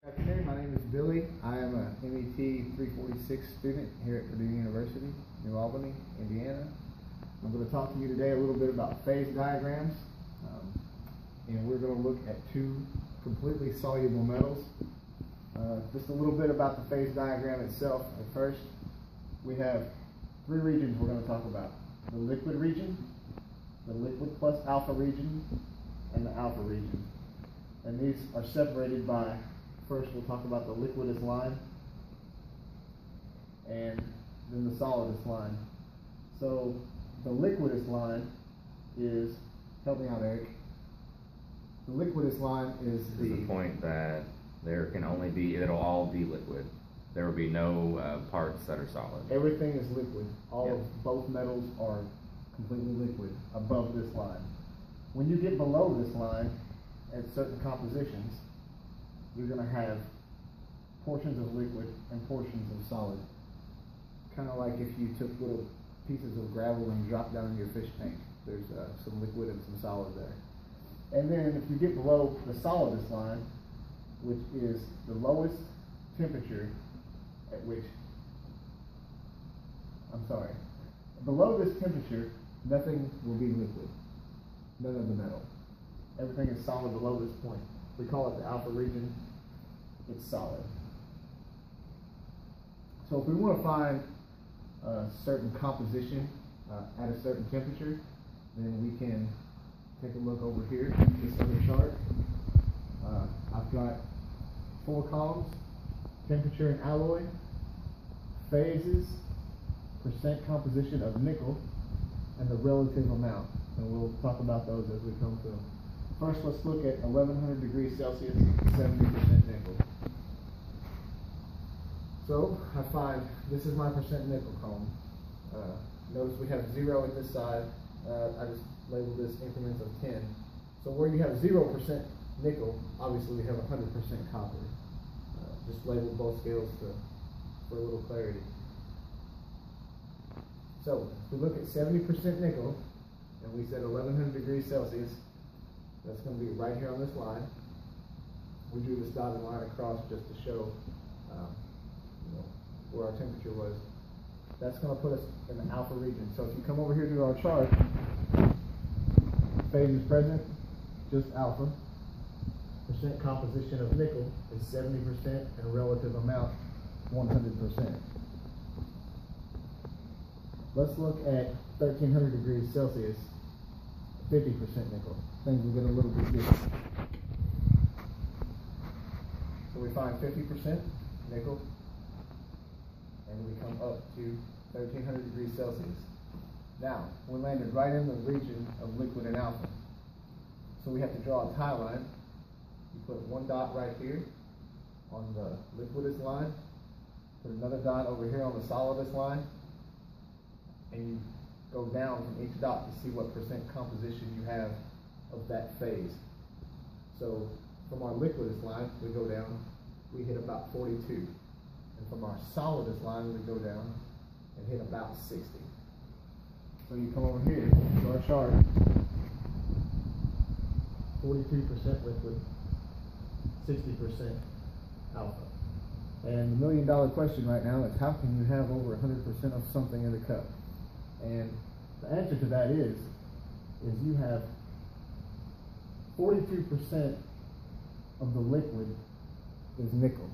Good afternoon, my name is Billy. I am a MET 346 student here at Purdue University, New Albany, Indiana. I'm going to talk to you today a little bit about phase diagrams, and we're going to look at two completely soluble metals. Just a little bit about the phase diagram itself. At first, we have three regions we're going to talk about: the liquid region, the liquid plus alpha region, and the alpha region. And these are separated by, first we'll talk about the liquidus line and then the solidus line. So the liquidus line is, help me out Eric, the liquidus line is the point that there can only be, it'll all be liquid. There will be no parts that are solid. Everything is liquid. All of both metals are completely liquid above this line. When you get below this line at certain compositions, you're going to have portions of liquid and portions of solid. Kind of like if you took little pieces of gravel and dropped down in your fish tank. There's some liquid and some solid there. And then if you get below the solidus line, which is the lowest temperature at which, below this temperature, nothing will be liquid. None of the metal. Everything is solid below this point. We call it the alpha region. It's solid. So if we want to find a certain composition at a certain temperature, then we can take a look over here at this other chart. I've got 4 columns: temperature and alloy, phases, percent composition of nickel, and the relative amount. And we'll talk about those as we come to them. First, let's look at 1100 degrees Celsius, 70% nickel. So I find this is my percent nickel column. Notice we have 0 at this side. I just labeled this increments of 10. So where you have 0% nickel, obviously we have 100% copper. Just label both scales for a little clarity. So if we look at 70% nickel, and we said 1100 degrees Celsius, that's going to be right here on this line. We drew this dotted line across just to show where our temperature was. That's going to put us in the alpha region. So if you come over here to our chart, phases present, just alpha. Percent composition of nickel is 70% and relative amount 100%. Let's look at 1300 degrees Celsius, 50% nickel. Things will get a little bit different. So we find 50% nickel, and we come up to 1300 degrees Celsius. Now, we landed right in the region of liquid and alpha. So we have to draw a tie line. You put one dot right here on the liquidus line, put another dot over here on the solidus line, and you go down from each dot to see what percent composition you have of that phase. So from our liquidus line, we go down, we hit about 42. And from our solidus line, we go down and hit about 60. So you come over here to our chart, 42% liquid, 60% alpha. And the $1,000,000 question right now is, how can you have over 100% of something in the cup? And the answer to that is you have 42% of the liquid is nickel.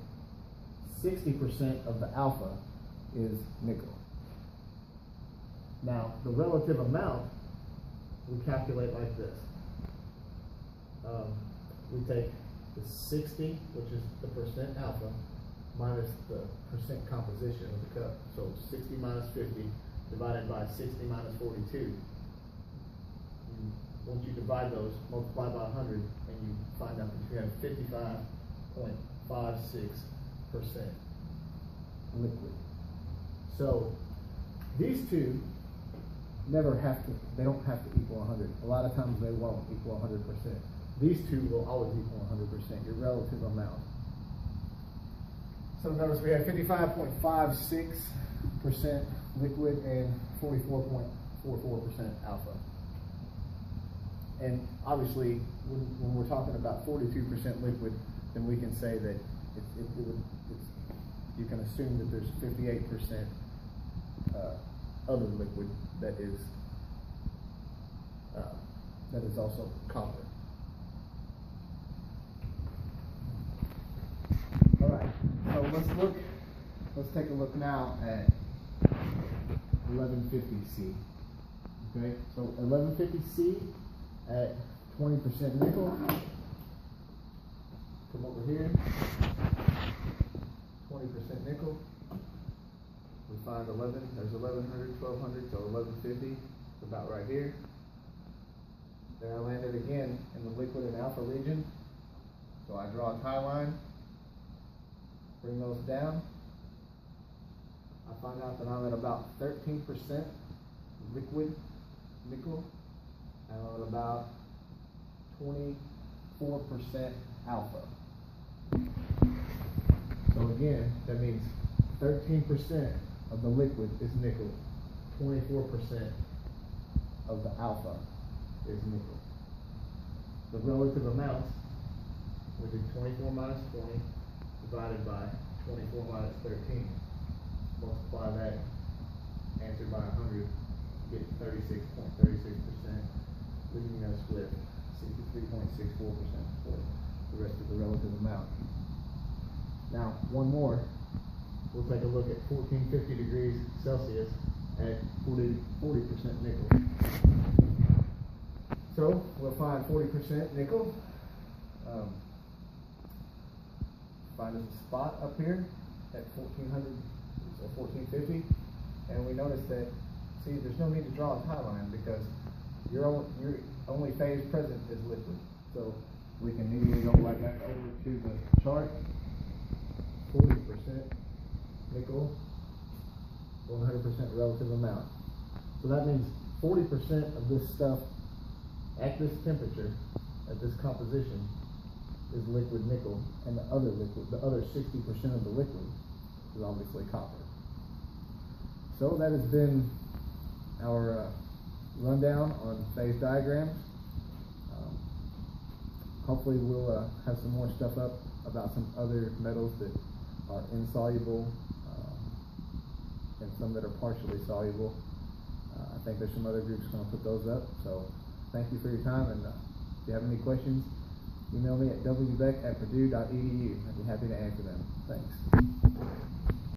60% of the alpha is nickel. Now, the relative amount we calculate like this. We take the 60, which is the percent alpha, minus the percent composition of the cup. So 60 minus 50 divided by 60 minus 42. Once you divide those, multiply by 100, and you find out that you have 55.56% liquid. So these two never have to, they don't have to equal 100. A lot of times they won't equal 100%. These two will always equal 100%, your relative amount. So notice we have 55.56% liquid and 44.44% alpha. And obviously, when we're talking about 42% liquid, then we can say that you can assume that there's 58% other liquid that is also copper. All right, so let's take a look now at 1150C. Okay, so 1150C at 20% nickel. Come over here, 20% nickel. We find 11, there's 1100, 1200, so 1150, it's about right here. Then I landed again in the liquid and alpha region. So I draw a tie line, bring those down. I find out that I'm at about 13% liquid nickel, and I'm at about 24% alpha. So again, that means 13% of the liquid is nickel, 24% of the alpha is nickel. The relative amounts, we do 24 minus 20 divided by 24 minus 13. Multiply that, answer by 100, get 36.36%, leaving us with 63.64% for the rest of the relative amount. Now, one more. We'll take a look at 1450 degrees Celsius at 40% nickel. So we'll find 40% nickel. Find us a spot up here at 1400, so 1450, and we notice that, see, there's no need to draw a tie line because your only phase present is liquid. So we can immediately go right back over to the chart. 40% nickel, 100% relative amount. So that means 40% of this stuff at this temperature, at this composition, is liquid nickel, and the other 60% of the liquid is obviously copper. So that has been our rundown on phase diagrams. Hopefully we'll have some more stuff up about some other metals that are insoluble and some that are partially soluble. I think there's some other groups going to put those up. So thank you for your time, and if you have any questions, email me at wbeck@purdue.edu. I'd be happy to answer them. Thanks.